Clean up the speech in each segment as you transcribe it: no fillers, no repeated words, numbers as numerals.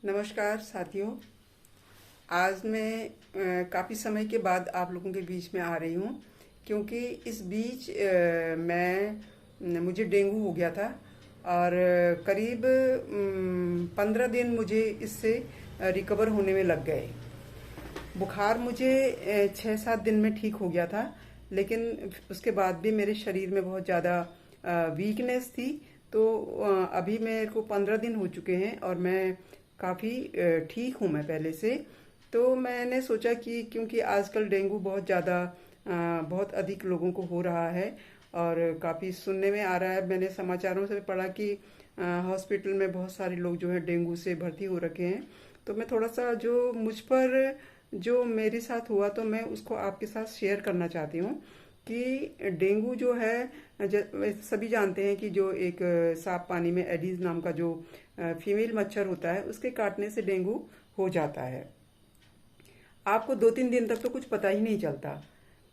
नमस्कार साथियों। आज मैं काफ़ी समय के बाद आप लोगों के बीच में आ रही हूँ क्योंकि इस बीच मुझे डेंगू हो गया था और करीब 15 दिन मुझे इससे रिकवर होने में लग गए। बुखार मुझे 6-7 दिन में ठीक हो गया था, लेकिन उसके बाद भी मेरे शरीर में बहुत ज़्यादा वीकनेस थी। तो अभी मेरे को 15 दिन हो चुके हैं और मैं काफ़ी ठीक हूँ मैं पहले से। तो मैंने सोचा कि क्योंकि आजकल डेंगू बहुत ज़्यादा बहुत अधिक लोगों को हो रहा है और काफ़ी सुनने में आ रहा है, मैंने समाचारों से पढ़ा कि हॉस्पिटल में बहुत सारे लोग जो है डेंगू से भर्ती हो रखे हैं। तो मैं थोड़ा सा जो मुझ पर जो मेरे साथ हुआ तो मैं उसको आपके साथ शेयर करना चाहती हूँ कि डेंगू जो है सभी जानते हैं कि जो एक साफ पानी में एडीज नाम का जो फीमेल मच्छर होता है उसके काटने से डेंगू हो जाता है। आपको 2-3 दिन तक तो कुछ पता ही नहीं चलता।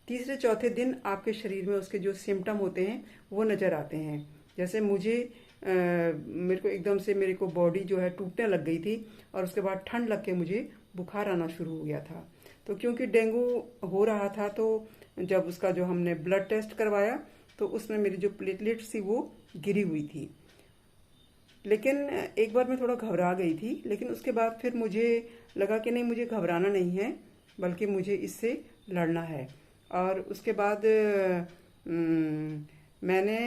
तीसरे चौथे दिन आपके शरीर में उसके जो सिम्टम होते हैं वो नज़र आते हैं। जैसे मुझे मेरे को एकदम से मेरे को बॉडी जो है टूटने लग गई थी और उसके बाद ठंड लग के मुझे बुखार आना शुरू हो गया था। तो क्योंकि डेंगू हो रहा था तो जब उसका जो हमने ब्लड टेस्ट करवाया तो उसमें मेरी जो प्लेटलेट्स थी वो गिरी हुई थी। लेकिन एक बार मैं थोड़ा घबरा गई थी, लेकिन उसके बाद फिर मुझे लगा कि नहीं, मुझे घबराना नहीं है बल्कि मुझे इससे लड़ना है। और उसके बाद मैंने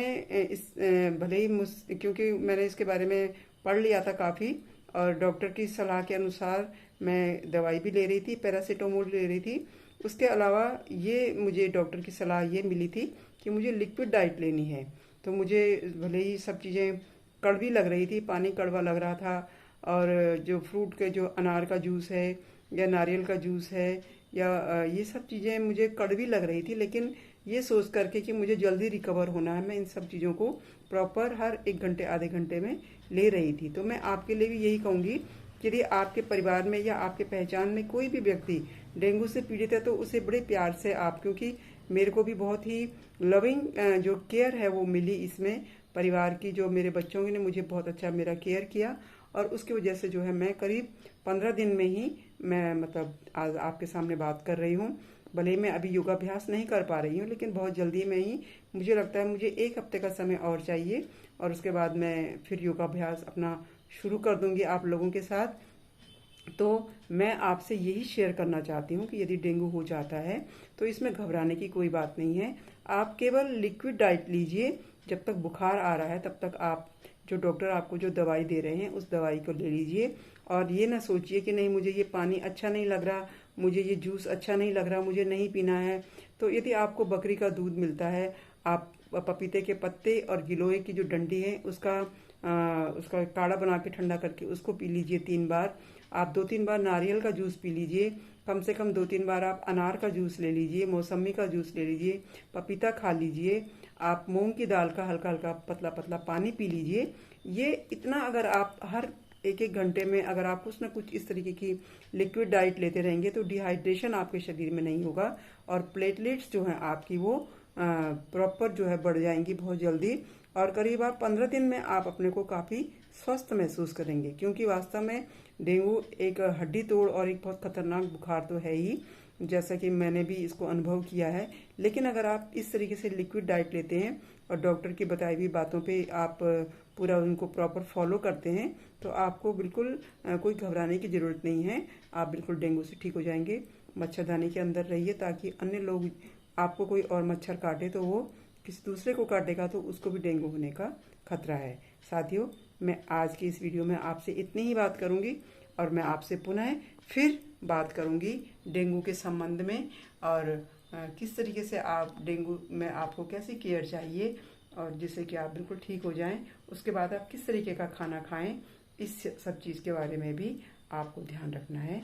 भले ही क्योंकि मैंने इसके बारे में पढ़ लिया था काफ़ी और डॉक्टर की सलाह के अनुसार मैं दवाई भी ले रही थी, पैरासीटामोल ले रही थी। उसके अलावा ये मुझे डॉक्टर की सलाह ये मिली थी कि मुझे लिक्विड डाइट लेनी है। तो मुझे भले ही सब चीज़ें कड़वी लग रही थी, पानी कड़वा लग रहा था और जो फ्रूट के जो अनार का जूस है या नारियल का जूस है या ये सब चीज़ें मुझे कड़वी लग रही थी, लेकिन ये सोच करके कि मुझे जल्दी रिकवर होना है मैं इन सब चीज़ों को प्रॉपर हर 1 घंटे आधे घंटे में ले रही थी। तो मैं आपके लिए भी यही कहूँगी कि यदि आपके परिवार में या आपके पहचान में कोई भी व्यक्ति डेंगू से पीड़ित है तो उसे बड़े प्यार से आप, क्योंकि मेरे को भी बहुत ही लविंग जो केयर है वो मिली इसमें। परिवार की जो मेरे बच्चों ने मुझे बहुत अच्छा मेरा केयर किया और उसकी वजह से जो है मैं करीब 15 दिन में ही मैं मतलब आज आपके सामने बात कर रही हूँ। भले ही मैं अभी योगाभ्यास नहीं कर पा रही हूँ, लेकिन बहुत जल्दी में ही मुझे लगता है मुझे 1 हफ्ते का समय और चाहिए और उसके बाद मैं फिर योगाभ्यास अपना शुरू कर दूंगी आप लोगों के साथ। तो मैं आपसे यही शेयर करना चाहती हूँ कि यदि डेंगू हो जाता है तो इसमें घबराने की कोई बात नहीं है। आप केवल लिक्विड डाइट लीजिए, जब तक बुखार आ रहा है तब तक आप जो डॉक्टर आपको जो दवाई दे रहे हैं उस दवाई को ले लीजिए। और ये ना सोचिए कि नहीं मुझे ये पानी अच्छा नहीं लग रहा, मुझे ये जूस अच्छा नहीं लग रहा, मुझे नहीं पीना है। तो यदि आपको बकरी का दूध मिलता है, आप पपीते के पत्ते और गिलोय की जो डंडी है उसका काढ़ा बना के ठंडा करके उसको पी लीजिए 3 बार। आप 2-3 बार नारियल का जूस पी लीजिए, कम से कम 2-3 बार आप अनार का जूस ले लीजिए, मौसमी का जूस ले लीजिए, पपीता खा लीजिए, आप मूंग की दाल का हल्का हल्का पतला पतला पानी पी लीजिए। ये इतना अगर आप हर 1-1 घंटे में अगर आप कुछ ना कुछ इस तरीके की लिक्विड डाइट लेते रहेंगे तो डिहाइड्रेशन आपके शरीर में नहीं होगा और प्लेटलेट्स जो हैं आपकी वो प्रॉपर जो है बढ़ जाएंगी बहुत जल्दी। और करीब आप 15 दिन में आप अपने को काफ़ी स्वस्थ महसूस करेंगे, क्योंकि वास्तव में डेंगू एक हड्डी तोड़ और एक बहुत खतरनाक बुखार तो है ही, जैसा कि मैंने भी इसको अनुभव किया है। लेकिन अगर आप इस तरीके से लिक्विड डाइट लेते हैं और डॉक्टर की बताई हुई बातों पे आप पूरा उनको प्रॉपर फॉलो करते हैं तो आपको बिल्कुल कोई घबराने की ज़रूरत नहीं है। आप बिल्कुल डेंगू से ठीक हो जाएंगे। मच्छरदानी के अंदर रहिए ताकि अन्य लोग, आपको कोई और मच्छर काटे तो वो किसी दूसरे को काटेगा तो उसको भी डेंगू होने का खतरा है। साथियों, मैं आज की इस वीडियो में आपसे इतनी ही बात करूंगी और मैं आपसे पुनः फिर बात करूंगी डेंगू के संबंध में और किस तरीके से आप डेंगू में आपको कैसी केयर चाहिए और जिससे कि आप बिल्कुल ठीक हो जाएं। उसके बाद आप किस तरीके का खाना खाएं, इस सब चीज़ के बारे में भी आपको ध्यान रखना है।